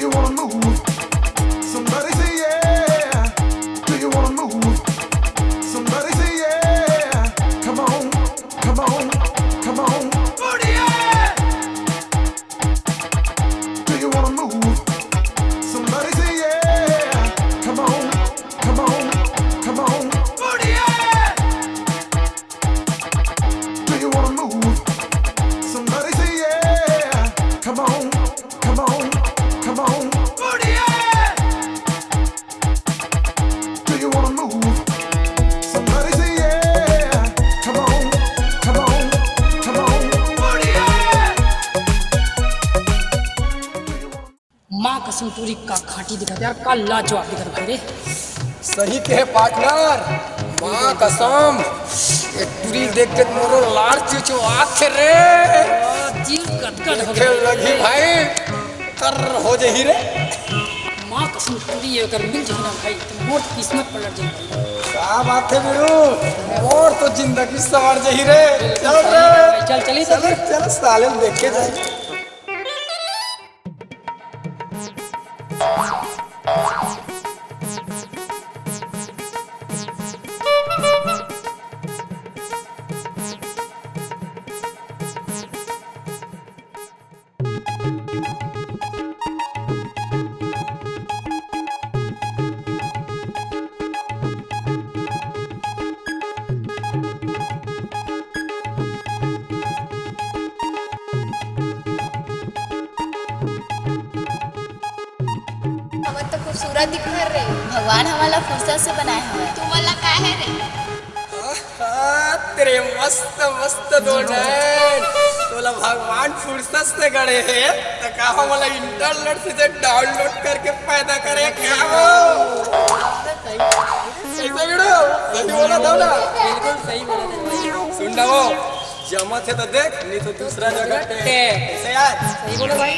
you wanna move? Somebody say yeah. Do you wanna move? Somebody say yeah. Come on, come on, come on. Booty yeah. Do you wanna move? Somebody say yeah. Come on, come on, come on. Booty yeah. Do you wanna move? Somebody say yeah. Come on, come on, come on. Booty yeah. Do you wanna move? Somebody say yeah. Come on, come on, come on. Booty yeah. माँ कसम पूरी का खाटी दिखा यार, का लाजवाब दिखा भाई रे। सही कहे पार्टनर, माँ कसम एक पूरी देख के मोरो लार चिचो आखे रे। जीव गदगद हो खेल गया लगी भाई, कर हो जही रे। माँ कसम पूरी ये अगर मिल जाए ना भाई तो मोर किस्मत पलट जाए। क्या बात है वीरू, और तो जिंदगी सवार जही रे। चल रे, चल चली चल चल साले देख के जाए। हमन तो खूबसूरत दिखर रे। भगवान हमारा फुर्सत से बनाया हुआ है। तू मला काय है रे? तेरे मस्त मस्त दो नैन तोला भगवान फुर्सत से गड़े हैं तो कहा मला इंटरनेट से डाउनलोड करके पैदा करे क्या हो। कैसे वीडियो सही बोला था ना? बिल्कुल सही बोला था। सुन ना वो जमत है तो देख, नहीं तो दूसरा जगह कैसे यार। सही बोला भाई।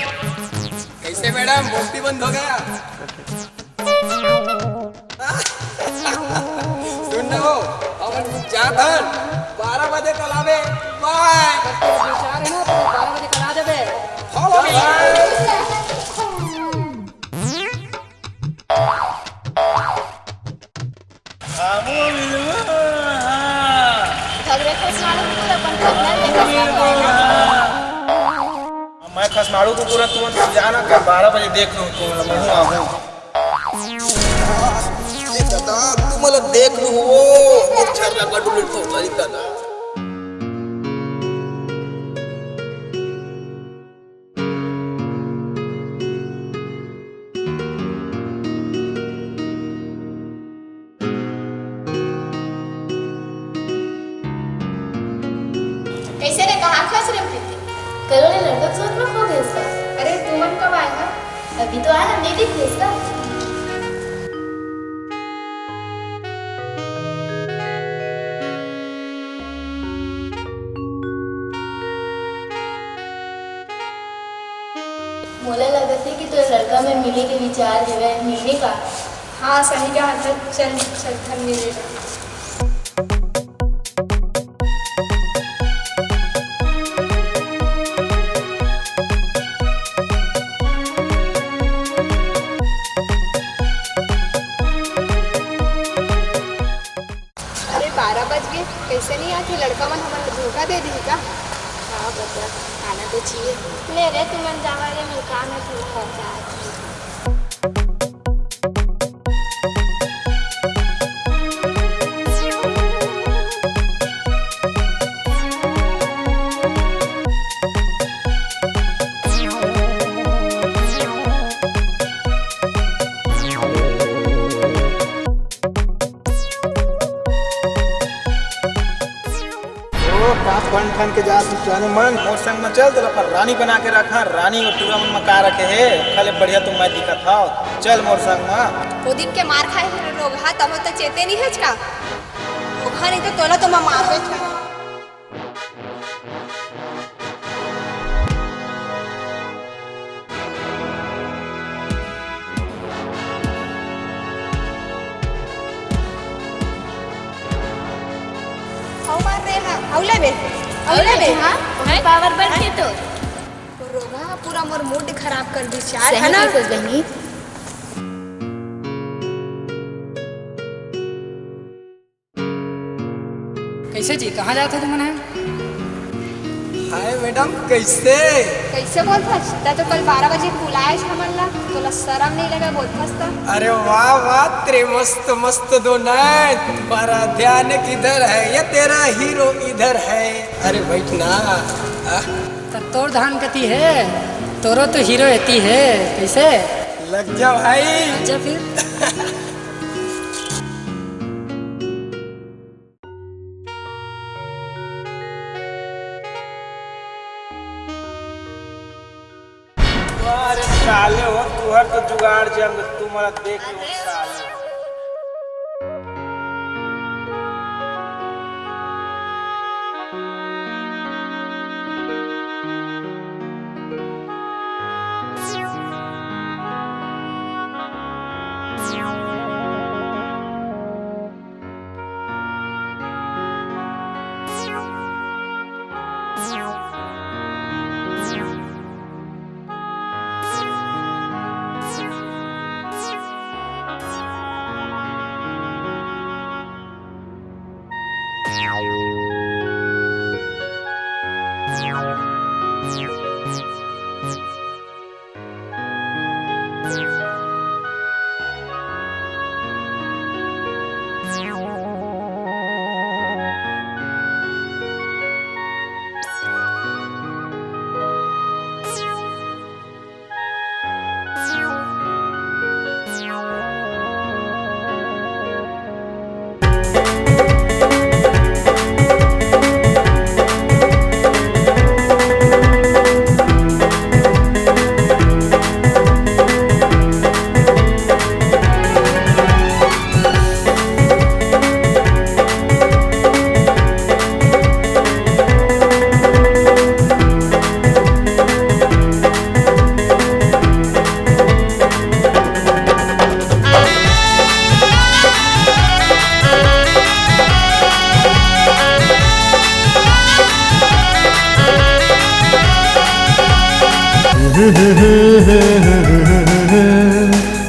कैसे मैडम बोलती बंद हो गया? सुन ना वो अपन जाधन 12 बजे कल आवे। बाय। विचार है ना तो 12 बजे करा देबे। Follow me. घगरे खसमाड़ू कुकुर अपन खतरनाक देखा। मैं खसमाड़ू को पूरा तुरंत जाना कर 12 बजे देख लूँ तो मैं आऊँ। दादा तू मला देख लू हो अच्छा लगा डुलेट तो होता दादा। कैसे रे कहाँ खस रे प्रीति? कलो ने लड़का सोच में खो गया इसका। अरे तू मन कब आएगा? अभी तो आया, नहीं दिख इसका। मोला लगा थी कि तो लड़का में मिले के विचार देवे मिलने का। हाँ सही कहा था। चल चल हम मिलेगा। अरे 12 बज गए, कैसे नहीं आती? लड़का मन हमारा धोखा दे दी का। हाँ बता, आना तो चाहिए। ले रे तुम मन जावा रे, मैं काम है थोड़ा खर्चा है। पाँच बन ठान के जा जाने मन मोर संग में चल तो पर रानी बना के रखा। रानी और टूरा मन मका रखे है खाले बढ़िया तुम मैं दिखा था। चल मोर संग में। वो दिन के मार खाए हैं लोग। हाँ तब तो चेते नहीं है का। ओखा नहीं तो तोला तो मैं मार दे था। मार रहे हैं औला बे। हाँ पावर बढ़ के तो रोगा पूरा मोर मूड खराब कर दी चार है सही ना। बिल्कुल बहनी। कैसे जी कहाँ जाते तुम मने? हाय मैडम कैसे? कैसे बोल फसता तो कल 12 बजे बुलाए हमन ला तोला शर्म नहीं लगा बोल फसता। अरे वाह वाह तेरे मस्त मस्त दो नैन, तुम्हारा ध्यान किधर है ये तेरा हीरो इधर है। अरे बैठना। तब तोर धान कती है, तोरो तो हीरो रहती है। कैसे लग जा भाई। अच्छा फिर अरे साले हो तुहर तो जुगाड़ जंग तुम्हारा देख लो साले।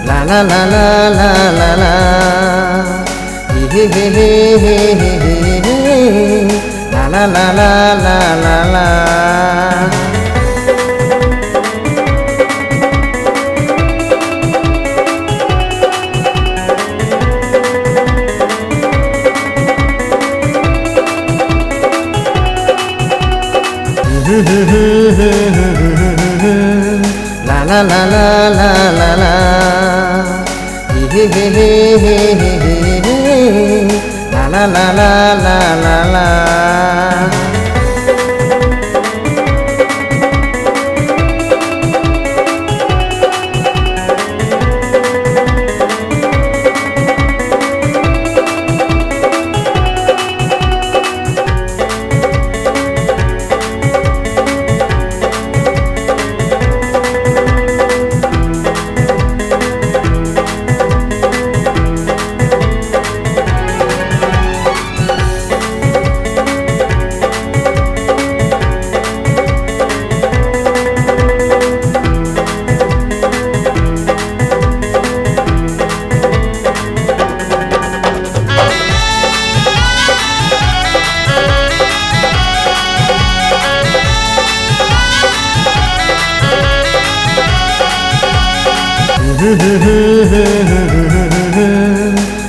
La la la la la la la. He he he he he he he. La la la la la la la. La la la la la la la. He he he he he he. La la la la la la la.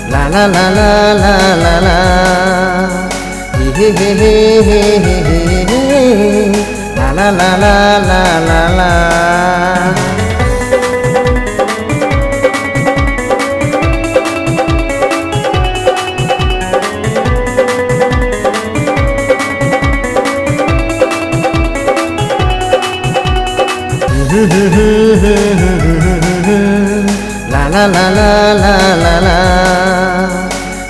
La la la la la la la. He he he he he he. La la la la la la la. La la la la la la la.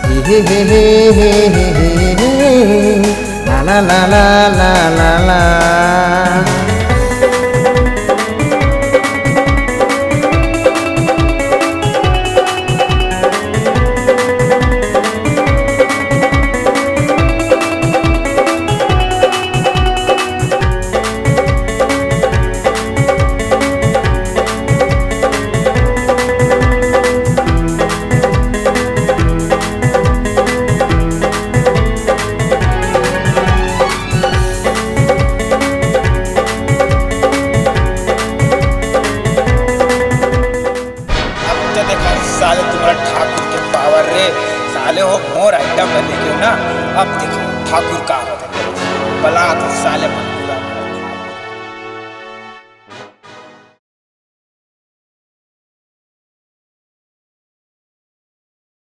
He he he he he he. La la la la la la la. बच्चा देखा साले तुम्हारा ठाकुर के power रे साले हो मोर item कर लेके ना अब देखो ठाकुर का होता है बला तो साले